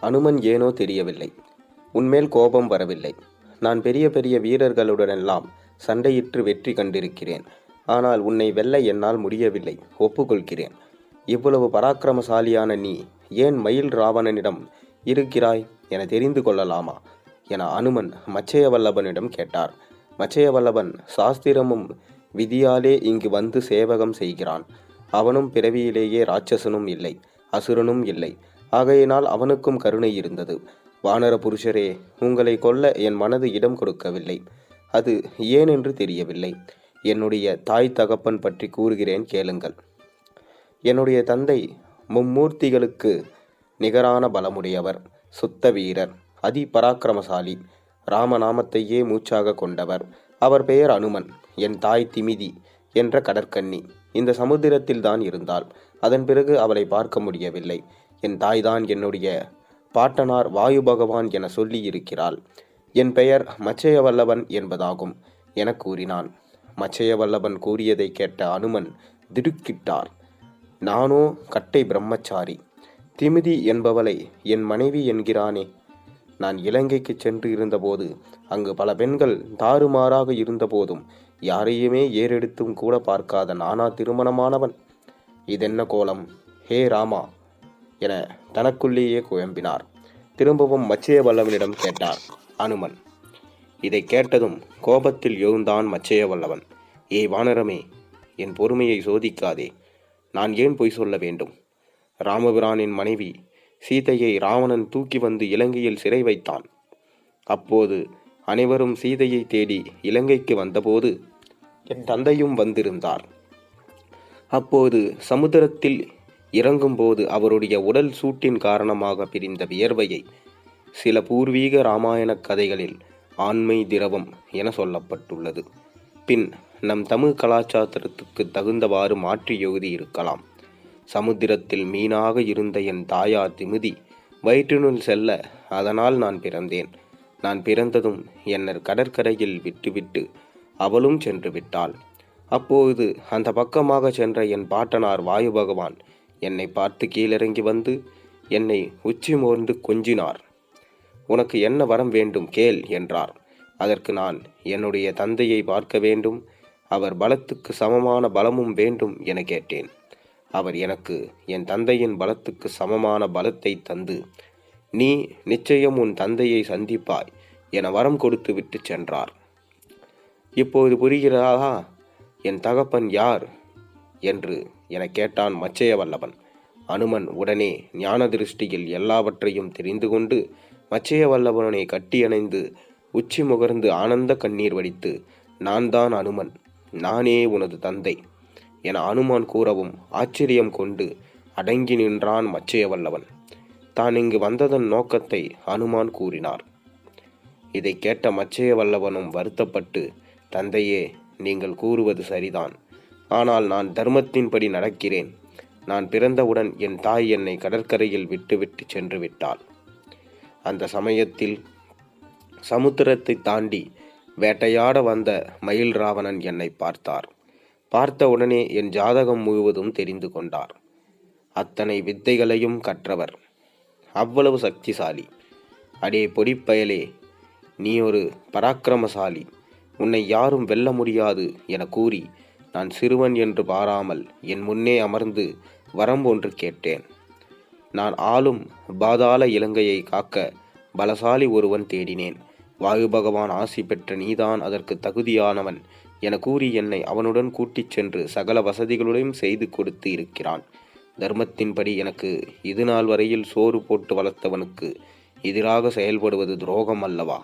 அனுமன் ஏனோ தெரியவில்லை, உன்மேல் கோபம் வரவில்லை. நான் பெரிய பெரிய வீரர்களுடனெல்லாம் சண்டையிட்டு வெற்றி கண்டிருக்கிறேன். ஆனால் உன்னை வெல்ல என்னால் முடியவில்லை, ஒப்புக்கொள்கிறேன். இவ்வளவு பராக்கிரமசாலியான நீ ஏன் மயில் ராவணனிடம் இருக்கிறாய் என தெரிந்து கொள்ளலாமா என அனுமன் மச்சையவல்லபனிடம் கேட்டார். மச்சையவல்லபன் சாஸ்திரமும் விதியாலே இங்கு வந்து சேவகம் செய்கிறான். அவனும் பிறவியிலேயே ராட்சசனும் இல்லை, அசுரனும் இல்லை. ஆகையினால் அவனுக்கும் கருணை இருந்தது. வானர புருஷரே, உங்களை கொல்ல என் மனது இடம் கொடுக்கவில்லை. அது ஏனென்று தெரியவில்லை. என்னுடைய தாய் தகப்பன் பற்றி கூறுகிறேன் கேளுங்கள். என்னுடைய தந்தை மும்மூர்த்திகளுக்கு நிகரான பலமுடையவர், சுத்த வீரர், அதி பராக்கிரமசாலி, ராமநாமத்தையே மூச்சாக கொண்டவர். அவர் பெயர் அனுமன். என் தாய் திமிதி என்ற கடற்கன்னி இந்த சமுத்திரத்தில் தான் இருந்தாள். அதன் பிறகு அவளை பார்க்க முடியவில்லை. என் தாய்தான் என்னுடைய பாட்டனார் வாயு பகவான் என சொல்லி இருக்கிறாள். என் பெயர் மச்சையவல்லவன் என்பதாகும் என கூறினான். மச்சையவல்லவன் கூறியதை கேட்ட அனுமன் திடுக்கிட்டார். நானோ கட்டை பிரம்மச்சாரி, திமிதி என்பவளை என் மனைவி என்கிறானே. நான் இலங்கைக்கு சென்று இருந்தபோது அங்கு பல பெண்கள் தாறுமாறாக இருந்தபோதும் யாரையுமே ஏறெடுத்தும் கூட பார்க்காத நானா திருமணமானவன். இதென்ன கோலம், ஹே ராமா என தனக்குள்ளேயே குழம்பினார். திரும்பவும் மச்சையவல்லவனிடம் கேட்டார் அனுமன். இதை கேட்டதும் கோபத்தில் எழுந்தான் மச்சையவல்லவன். ஏய் வானரமே, என் பொறுமையை சோதிக்காதே. நான் ஏன் பொய் சொல்ல வேண்டும்? ராமபிரானின் மனைவி சீதையை ராவணன் தூக்கி வந்து இலங்கையில் சிறை வைத்தான். அப்போது அனைவரும் சீதையை தேடி இலங்கைக்கு வந்தபோது என் தந்தையும் வந்திருந்தார். அப்போது சமுத்திரத்தில் இறங்கும்போது அவருடைய உடல் சூட்டின் காரணமாக பிரிந்த வியர்வையை சில பூர்வீக இராமாயண கதைகளில் ஆண்மை திரவம் என சொல்லப்பட்டுள்ளது. பின் நம் தமிழ் கலாச்சாரத்துக்கு தகுந்தவாறு மாற்றி எழுதி இருக்கலாம். சமுத்திரத்தில் மீனாக இருந்த என் தாயார் திமிதி வயிற்றினுள் செல்ல அதனால் நான் பிறந்தேன். நான் பிறந்ததும் என்னை கடற்கரையில் விட்டுவிட்டு அவளும் சென்று விட்டாள். அப்போது அந்த பக்கமாக சென்ற என் பாட்டனார் வாயு பகவான் என்னை பார்த்து கீழிறங்கி வந்து என்னை உச்சி மோர்ந்து கொஞ்சினார். உனக்கு என்ன வரம் வேண்டும் கேள் என்றார். அதற்கு நான் என்னுடைய தந்தையை பார்க்க வேண்டும், அவர் பலத்துக்கு சமமான பலமும் வேண்டும் என கேட்டேன். அவர் எனக்கு என் தந்தையின் பலத்துக்கு சமமான பலத்தை தந்து நீ நிச்சயம் உன் தந்தையை சந்திப்பாய் என வரம் கொடுத்து விட்டு சென்றார். இப்போது புரிகிறதா என் தகப்பன் யார் என்று என கேட்டான் மச்சையவல்லவன். அனுமன் உடனே ஞான திருஷ்டியில் எல்லாவற்றையும் தெரிந்து கொண்டு மச்சையவல்லவனை கட்டியணைந்து உச்சி முகர்ந்து ஆனந்த கண்ணீர் வடித்து, நான் தான் அனுமன், நானே உனது தந்தை என அனுமான் கூறவும் ஆச்சரியம் கொண்டு அடங்கி நின்றான் மச்சையவல்லவன். தான் இங்கு வந்ததன் நோக்கத்தை அனுமான் கூறினார். இதை கேட்ட மச்சையவல்லவனும் வருத்தப்பட்டு, தந்தையே, நீங்கள் கூறுவது சரிதான். ஆனால் நான் தர்மத்தின்படி நடக்கிறேன். நான் பிறந்தவுடன் என் தாய் என்னை கடற்கரையில் விட்டுவிட்டு சென்று விட்டாள். அந்த சமயத்தில் சமுத்திரத்தை தாண்டி வேட்டையாட வந்த மயில் ராவணன் என்னை பார்த்தார். பார்த்தவுடனே என் ஜாதகம் முழுவதும் தெரிந்து கொண்டார். அத்தனை வித்தைகளையும் கற்றவர், அவ்வளவு சக்திசாலி. அடே பொடிப்பயலே, நீ ஒரு பராக்கிரமசாலி, உன்னை யாரும் வெல்ல முடியாது என கூறி நான் சிறுவன் என்று பாராமல் என் முன்னே அமர்ந்து வரம் ஒன்று கேட்டேன். நான் ஆளும் பாதாள இலங்கையை காக்க பலசாலி ஒருவன் தேடினேன். வாயு பகவான் ஆசி பெற்ற நீதான் அதற்கு தகுதியானவன் என கூறி என்னை அவனுடன் கூட்டிச் சென்று சகல வசதிகளுடன் செய்து கொடுத்து இருக்கிறான். தர்மத்தின்படி எனக்கு இது நாள் வரையில் சோறு போட்டு வளர்த்தவனுக்கு எதிராக செயல்படுவது துரோகம் அல்லவா?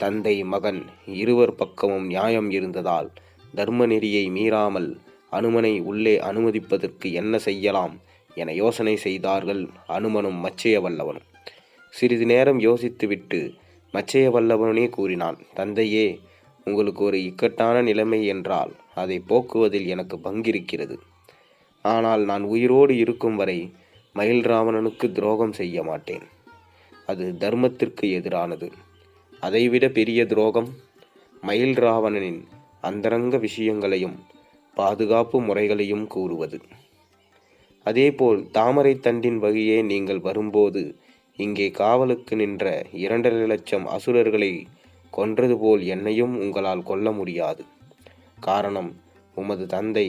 தந்தை மகன் இருவர் பக்கமும் நியாயம் இருந்ததால் தர்ம நெறியை மீறாமல் அனுமனை உள்ளே அனுமதிப்பதற்கு என்ன செய்யலாம் என யோசனை செய்தார்கள் அனுமனும் மச்சையவல்லவனும். சிறிது நேரம் யோசித்துவிட்டு மச்சையவல்லவனே கூறினான், தந்தையே, உங்களுக்கு ஒரு இக்கட்டான நிலைமை என்றால் அதை போக்குவதில் எனக்கு பங்கிருக்கிறது. ஆனால் நான் உயிரோடு இருக்கும் வரை மயில் ராவணனுக்கு துரோகம் செய்ய மாட்டேன். அது தர்மத்திற்கு எதிரானது. அதைவிட பெரிய துரோகம் மயில் ராவணனின் அந்தரங்க விஷயங்களையும் பாதுகாப்பு முறைகளையும் கூறுவது. அதேபோல் தாமரை தண்டின் வகையே நீங்கள் வரும்போது இங்கே காவலுக்கு நின்ற 2.5 லட்சம் அசுரர்களை கொன்றது போல் என்னையும் உங்களால் கொல்ல முடியாது. காரணம், உமது தந்தை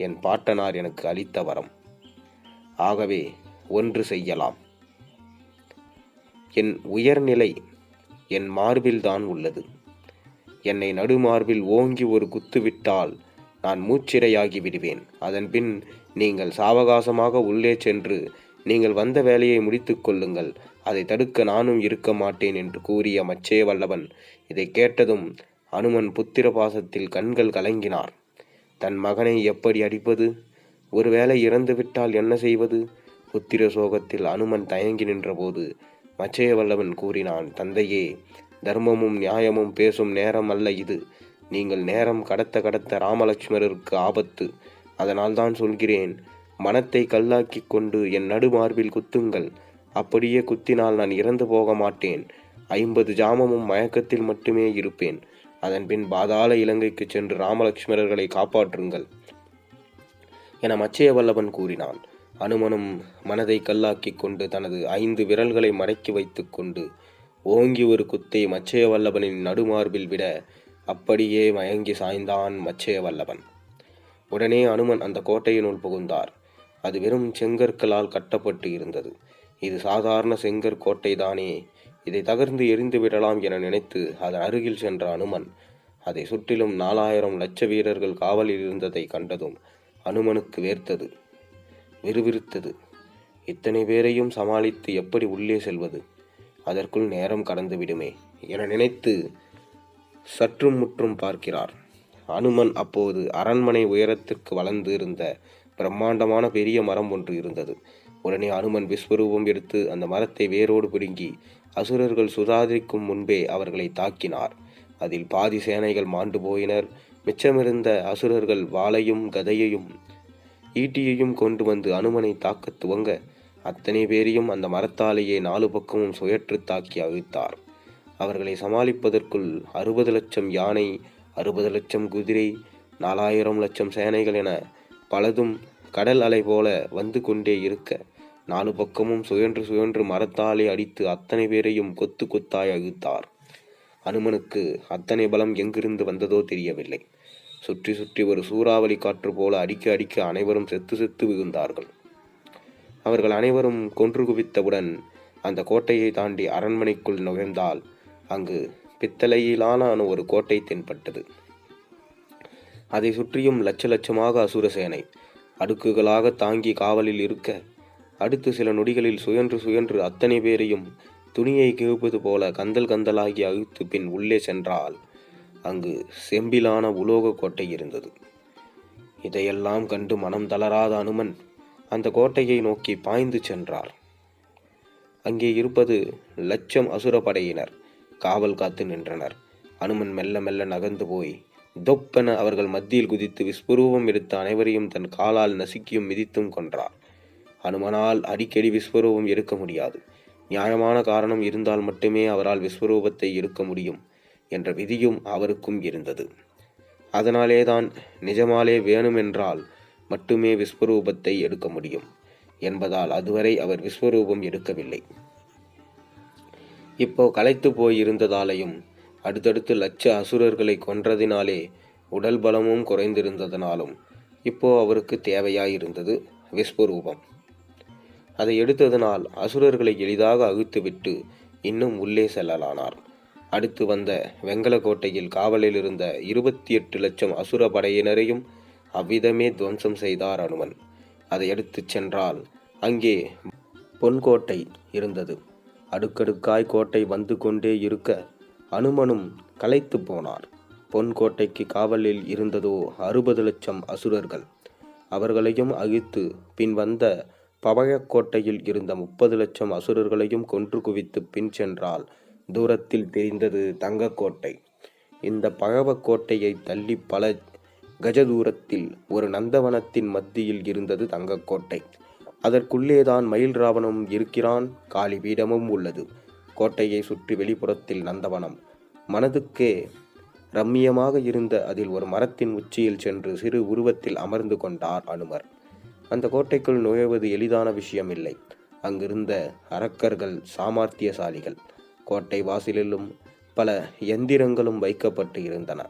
என் பாட்டனார் எனக்கு அளித்த வரம். ஆகவே ஒன்று செய்யலாம். என் உயர்நிலை என் மார்பில்தான் உள்ளது. என்னை நடுமார்பில் ஓங்கி ஒரு குத்துவிட்டால் நான் மூச்சிறையாகி விடுவேன். அதன்பின் நீங்கள் சாவகாசமாக உள்ளே சென்று நீங்கள் வந்த வேலையை முடித்து கொள்ளுங்கள். அதை தடுக்க நானும் இருக்க மாட்டேன் என்று கூறிய மச்சே வல்லவன் இதை கேட்டதும் அனுமன் புத்திர பாசத்தில் கண்கள் கலங்கினார். தன் மகனை எப்படி அடிப்பது? ஒருவேளை இறந்துவிட்டால் என்ன செய்வது? புத்திர சோகத்தில் அனுமன் தயங்கி நின்றபோது மச்சைய வல்லவன் கூறினான், தந்தையே, தர்மமும் நியாயமும் பேசும் நேரம் அல்ல இது. நீங்கள் நேரம் கடத்த ராமலட்சுமணருக்கு ஆபத்து. அதனால்தான் சொல்கிறேன், மனத்தை கல்லாக்கி கொண்டு என் நடுமார்பில் குத்துங்கள். அப்படியே குத்தினால் நான் இறந்து போக மாட்டேன். 50 ஜாமமும் மயக்கத்தில் மட்டுமே இருப்பேன். அதன்பின் பாதாள இலங்கைக்கு சென்று ராமலட்சுமணர்களை காப்பாற்றுங்கள் என மச்சைய வல்லவன் கூறினான். அனுமனும் மனதை கல்லாக்கி கொண்டு தனது 5 விரல்களை மடக்கி வைத்து கொண்டு ஓங்கி ஒரு குத்தை மச்சைய வல்லவனின் நடுமார்பில் விட அப்படியே மயங்கி சாய்ந்தான் மச்சைய வல்லவன். உடனே அனுமன் அந்த கோட்டையினுள் புகுந்தார். அது வெறும் செங்கற்களால் கட்டப்பட்டு இருந்தது. இது சாதாரண செங்கற் கோட்டைதானே, இதை தகர்ந்து எரிந்து விடலாம் என நினைத்து அதன் அருகில் சென்ற அனுமன் அதை சுற்றிலும் 4000 லட்ச வீரர்கள் காவலில் இருந்ததை கண்டதும் அனுமனுக்கு வேர்த்தது, விறுவிறுத்தது. இத்தனை பேரையும் சமாளித்து எப்படி உள்ளே செல்வது? அதற்குள் நேரம் கடந்து விடுமே என நினைத்து சற்றும் முற்றும் பார்க்கிறார். அனுமன் அப்போது அரண்மனை உயரத்திற்கு வளர்ந்து இருந்த பிரம்மாண்டமான பெரிய மரம் ஒன்று இருந்தது. உடனே அனுமன் விஸ்வரூபம் எடுத்து அந்த மரத்தை வேரோடு பிடுங்கி அசுரர்கள் சுதாரிக்கும் முன்பே அவர்களை தாக்கினார். அதில் பாதி சேனைகள் மாண்டு போயினர். மிச்சமிருந்த அசுரர்கள் வாளையும் கதையையும் ஈட்டியையும் கொண்டு வந்து அனுமனை தாக்க துவங்க அத்தனை பேரையும் அந்த மரத்தாலேயே 4 பக்கமும் சுழற்று தாக்கி அழித்தார். அவர்களை சமாளிப்பதற்குள் 60 லட்சம் யானை, 60 லட்சம் குதிரை, 4000 லட்சம் சேனைகள் என பலதும் கடல் அலை போல வந்து கொண்டே இருக்க 4 பக்கமும் சுழன்று மரத்தாலே அடித்து அத்தனை பேரையும் கொத்து கொத்தாய் அழித்தார். அனுமனுக்கு அத்தனை பலம் எங்கிருந்து வந்ததோ தெரியவில்லை. சுற்றி சுற்றி ஒரு சூறாவளி காற்று போல அடிக்க அனைவரும் செத்து விழுந்தார்கள். அவர்கள் அனைவரும் கொன்று குவித்தவுடன் அந்த கோட்டையை தாண்டி அரண்மனைக்குள் நுழைந்தால் அங்கு பித்தளையிலான ஒரு கோட்டை தென்பட்டது. அதை சுற்றியும் லட்சமாக அசுர சேனை அடுக்குகளாக தாங்கி காவலில் இருக்க, அடுத்து சில நொடிகளில் சுயன்று அத்தனை பேரையும் துணியை கிழிப்பது போல கந்தலாகி அழித்து பின் உள்ளே சென்றால் அங்கு செம்பிலான உலோக கோட்டை இருந்தது. இதையெல்லாம் கண்டு மனம் தளராத அனுமன் அந்த கோட்டையை நோக்கி பாய்ந்து சென்றார். அங்கே இருப்பது 1 லட்சம் அசுர படையினர் காவல் காத்து நின்றனர். அனுமன் மெல்ல நகர்ந்து போய் தொப்பென அவர்கள் மத்தியில் குதித்து விஸ்வரூபம் எடுத்து அனைவரையும் தன் காலால் நசுக்கியும் மிதித்தும் கொன்றார். அனுமனால் அடிக்கடி விஸ்வரூபம் எடுக்க முடியாது. நியாயமான காரணம் இருந்தால் மட்டுமே அவரால் விஸ்வரூபத்தை எடுக்க முடியும் என்ற விதியும் அவருக்கும் இருந்தது. அதனாலேதான் நிஜமாலே வேணுமென்றால் மட்டுமே விஸ்வரூபத்தை எடுக்க முடியும் என்பதால் அதுவரை அவர் விஸ்வரூபம் எடுக்கவில்லை. இப்போ களைத்து போயிருந்ததாலேயும் அடுத்தடுத்து 1 லட்ச அசுரர்களை கொன்றதினாலே உடல் பலமும் குறைந்திருந்ததனாலும் இப்போ அவருக்கு தேவையாயிருந்தது விஸ்வரூபம். அதை எடுத்ததனால் அசுரர்களை எளிதாக அழித்துவிட்டு இன்னும் உள்ளே செல்லலானார். அடுத்து வந்த வெங்கல கோட்டையில் காவலில் இருந்த 28 லட்சம் அசுர படையினரையும் அவ்விதமே துவம்சம் செய்தார் அனுமன். அதை எடுத்துச் சென்றால் அங்கே பொன்கோட்டை இருந்தது. அடுக்கடுக்காய் கோட்டை வந்து கொண்டே இருக்க அனுமனும் களைத்து போனார். பொன்கோட்டைக்கு காவலில் இருந்ததோ 60 லட்சம் அசுரர்கள். அவர்களையும் அழித்து பின் வந்த பவழக்கோட்டையில் இருந்த 30 லட்சம் அசுரர்களையும் கொன்று குவித்து பின் சென்றால் தூரத்தில் தெரிந்தது தங்கக்கோட்டை. இந்த பழவக்கோட்டையை தள்ளி பல கஜ தூரத்தில் ஒரு நந்தவனத்தின் மத்தியில் இருந்தது தங்கக்கோட்டை. அதற்குள்ளேதான் மயில் ராவணனும் இருக்கிறான். காளி பீடமும் உள்ளது. கோட்டையை சுற்றி வெளிப்புறத்தில் நந்தவனம். மனதுக்கே ரம்மியமாக இருந்த அதில் ஒரு மரத்தின் உச்சியில் சென்று சிறு உருவத்தில் அமர்ந்து கொண்டார் அனுமர். அந்த கோட்டைக்குள் நுழைவது எளிதான விஷயம் இல்லை. அங்கிருந்த அரக்கர்கள் சாமர்த்தியசாலிகள். கோட்டை வாசலிலும் பல எந்திரங்களும் வைக்கப்பட்டு இருந்தன.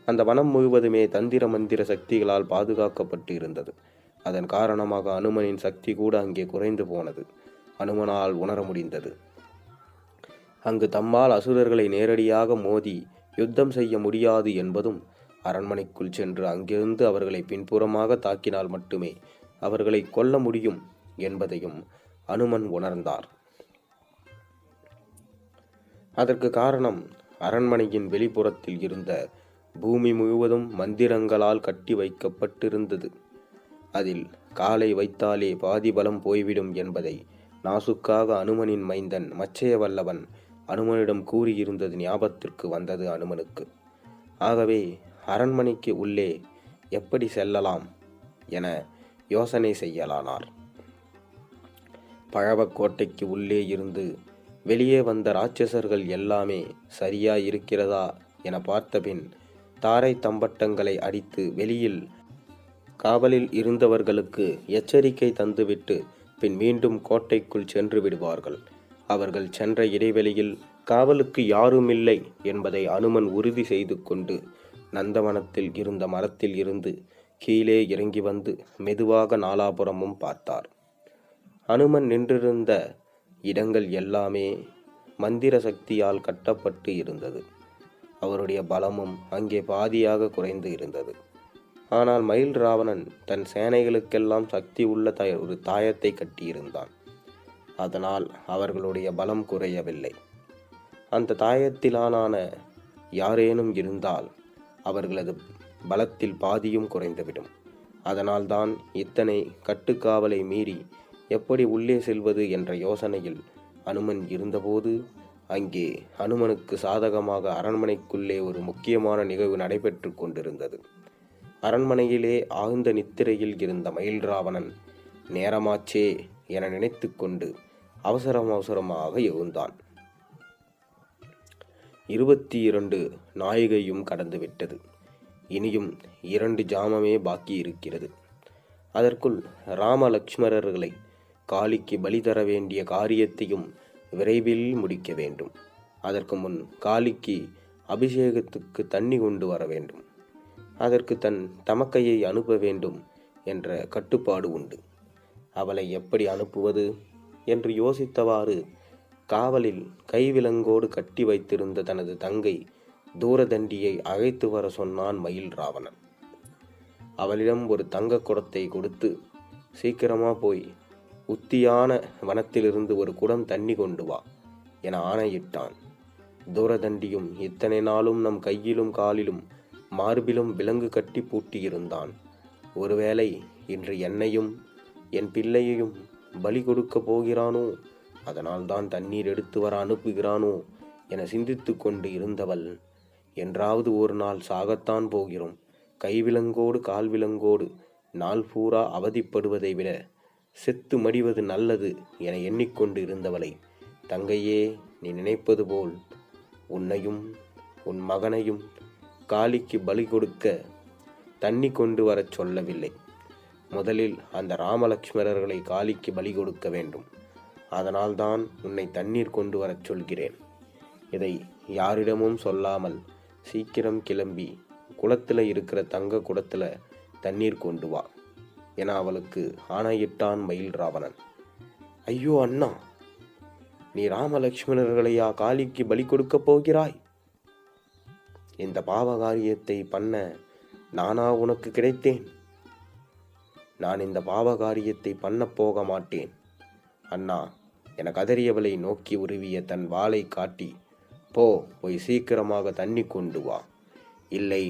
அந்த வனம் முழுவதுமே தந்திர மந்திர சக்திகளால் பாதுகாக்கப்பட்டு இருந்தது. அதன் காரணமாக அனுமனின் சக்தி கூட அங்கே குறைந்து போனது அனுமனால் உணர முடிந்தது. அங்கு தம்மால் அசுரர்களை நேரடியாக மோதி யுத்தம் செய்ய முடியாது என்பதும், அரண்மனைக்குள் சென்று அங்கிருந்து அவர்களை பின்புறமாக தாக்கினால் மட்டுமே அவர்களை கொல்ல முடியும் என்பதையும் அனுமன் உணர்ந்தார். அதற்கு காரணம், அரண்மனையின் வெளிப்புறத்தில் இருந்த பூமி முழுவதும் மந்திரங்களால் கட்டி வைக்கப்பட்டிருந்தது. அதில் காலை வைத்தாலே பாதி பலம் போய்விடும் என்பதை நாசுக்காக அனுமனின் மைந்தன் மச்சைய வல்லவன் அனுமனிடம் கூறியிருந்தது ஞாபகத்திற்கு வந்தது அனுமனுக்கு. ஆகவே அரண்மனைக்கு உள்ளே எப்படி செல்லலாம் என யோசனை செய்யலானார். பழவக்கோட்டைக்கு உள்ளே இருந்து வெளியே வந்த ராட்சசர்கள் எல்லாமே சரியா இருக்கிறதா என பார்த்தபின் தாரை தம்பட்டங்களை அடித்து வெளியில் காவலில் இருந்தவர்களுக்கு எச்சரிக்கை தந்துவிட்டு பின் மீண்டும் கோட்டைக்குள் சென்று விடுவார்கள். அவர்கள் சென்ற இடைவெளியில் காவலுக்கு யாருமில்லை என்பதை அனுமன் உறுதி செய்து கொண்டு நந்தவனத்தில் இருந்த மரத்தில் இருந்து கீழே இறங்கி வந்து மெதுவாக நாலாபுறமும் பார்த்தார். அனுமன் நின்றிருந்த இடங்கள் எல்லாமே மந்திர சக்தியால் கட்டப்பட்டு இருந்தது. அவருடைய பலமும் அங்கே பாதியாக குறைந்து இருந்தது. ஆனால் மயில் ராவணன் தன் சேனைகளுக்கெல்லாம் சக்தி உள்ள ஒரு தாயத்தை கட்டியிருந்தான். அதனால் அவர்களுடைய பலம் குறையவில்லை. அந்த தாயத்திலான யாரேனும் இருந்தால் அவர்களது பலத்தில் பாதியும் குறைந்துவிடும். அதனால்தான் இத்தனை கட்டுக்காவலை மீறி எப்படி உள்ளே செல்வது என்ற யோசனையில் அனுமன் இருந்தபோது, அங்கே அனுமனுக்கு சாதகமாக அரண்மனைக்குள்ளே ஒரு முக்கியமான நிகழ்வு நடைபெற்று கொண்டிருந்தது. அரண்மனையிலே ஆழ்ந்த நித்திரையில் இருந்த மயில் ராவணன் நேரமாச்சே என நினைத்து கொண்டு அவசரமாக எழுந்தான். 22 நாழிகையும் கடந்துவிட்டது. இனியும் 2 ஜாமமே பாக்கி இருக்கிறது. அதற்குள் ராம லக்ஷ்மணர்களை காளிக்கு பலி தர வேண்டிய காரியத்தையும் விரைவில் முடிக்க வேண்டும். அதற்கு முன் காளிக்கு அபிஷேகத்துக்கு தண்ணி கொண்டு வர வேண்டும். அதற்கு தன் தமக்கையை அனுப்ப வேண்டும் என்ற கட்டுப்பாடு உண்டு. அவளை எப்படி அனுப்புவது என்று யோசித்தவாறு காவலில் கைவிலங்கோடு கட்டி வைத்திருந்த தனது தங்கை தூரதண்டியை அழைத்து வர சொன்னான் மயில் ராவணன். அவளிடம் ஒரு தங்க குடத்தை கொடுத்து, சீக்கிரமா போய் உத்தியான வனத்திலிருந்து ஒரு குடம் தண்ணி கொண்டு வா என ஆணையிட்டான். தூரதண்டியும் இத்தனை நாளும் நம் கையிலும் காலிலும் மார்பிலும் விலங்கு கட்டி பூட்டியிருந்தான். ஒருவேளை இன்று என்னையும் என் பிள்ளையையும் பலி கொடுக்க போகிறானோ, அதனால்தான் தண்ணீர் எடுத்து வர அனுப்புகிறானோ என சிந்தித்து கொண்டு இருந்தவள், என்றாவது ஒரு நாள் சாகத்தான் போகிறோம், கைவிலங்கோடு கால்விலங்கோடு நாள் பூரா அவதிப்படுவதை விட செத்து மடிவது நல்லது என எண்ணிக்கொண்டு இருந்தவளை, தங்கையே, நீ நினைப்பது போல் உன்னையும் உன் மகனையும் காளிக்கு பலி கொடுக்க தண்ணி கொண்டு வரச் சொல்லவில்லை. முதலில் அந்த ராமலக்ஷ்மணர்களை காளிக்கு பலி கொடுக்க வேண்டும். அதனால்தான் உன்னை தண்ணீர் கொண்டு வரச் சொல்கிறேன். இதை யாரிடமும் சொல்லாமல் சீக்கிரம் கிளம்பி குளத்தில் இருக்கிற தங்க குடத்தில் தண்ணீர் கொண்டு வா என அவளுக்கு ஆணையிட்டான் மயில் ராவணன். ஐயோ அண்ணா, நீ ராமலக்ஷ்மணர்களையா காளிக்கு பலி கொடுக்கப் போகிறாய்? இந்த பாவகாரியத்தை பண்ண நானா உனக்கு கிடைத்தேன்? நான் இந்த பாவகாரியத்தை பண்ண போக மாட்டேன் அண்ணா என கதறியவளை நோக்கி உருவிய தன் வாளை காட்டி, போய் சீக்கிரமாக தண்ணி கொண்டு வா, இல்லை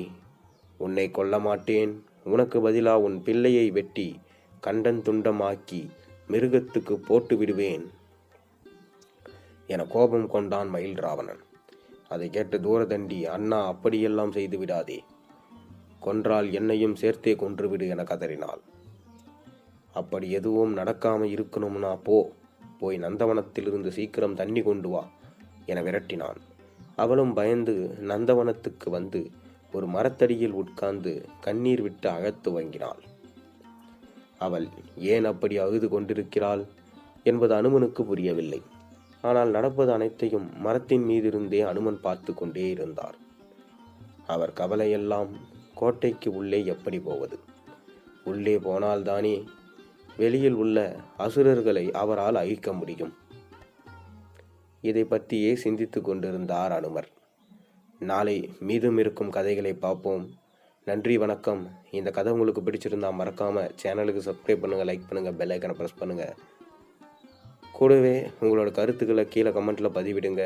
உன்னை கொல்ல மாட்டேன், உனக்கு பதிலா உன் பிள்ளையை வெட்டி கண்டன் துண்டமாக்கி மிருகத்துக்கு போட்டு விடுவேன் என கோபம் கொண்டான் மயில் ராவணன். அதை கேட்ட தூரதண்டி, அண்ணா அப்படியெல்லாம் செய்து விடாதே, கொன்றால் என்னையும் சேர்த்தே கொன்றுவிடு என கதறினாள். அப்படி எதுவும் நடக்காம இருக்கணும்னா போய் நந்தவனத்திலிருந்து சீக்கிரம் தண்ணி கொண்டு வா என விரட்டினான். அவளும் பயந்து நந்தவனத்துக்கு வந்து ஒரு மரத்தடியில் உட்கார்ந்து கண்ணீர் விட்டு அழத் துவங்கினாள். அவள் ஏன் அப்படி அழுது கொண்டிருக்கிறாள் என்பது அனுமனுக்கு புரியவில்லை. ஆனால் நடப்பது அனைத்தையும் மரத்தின் மீதிருந்தே அனுமன் பார்த்து கொண்டே இருந்தார். அவர் கவலையெல்லாம் கோட்டைக்கு உள்ளே எப்படி போவது? உள்ளே போனால்தானே வெளியில் உள்ள அசுரர்களை அவரால் அழிக்க முடியும். இதை பற்றியே சிந்தித்து கொண்டிருந்தார் அனுமர். நாளை மீதம் இருக்கும் கதைகளை பார்ப்போம். நன்றி, வணக்கம். இந்த கதை உங்களுக்கு பிடிச்சிருந்தா மறக்காமல் சேனலுக்கு சப்ஸ்கிரைப் பண்ணுங்கள், லைக் பண்ணுங்கள், பெல் ஐக்கனை ப்ரெஸ் பண்ணுங்கள். கூடவே உங்களோட கருத்துக்களை கீழே கமெண்ட்டில் பதிவிடுங்க.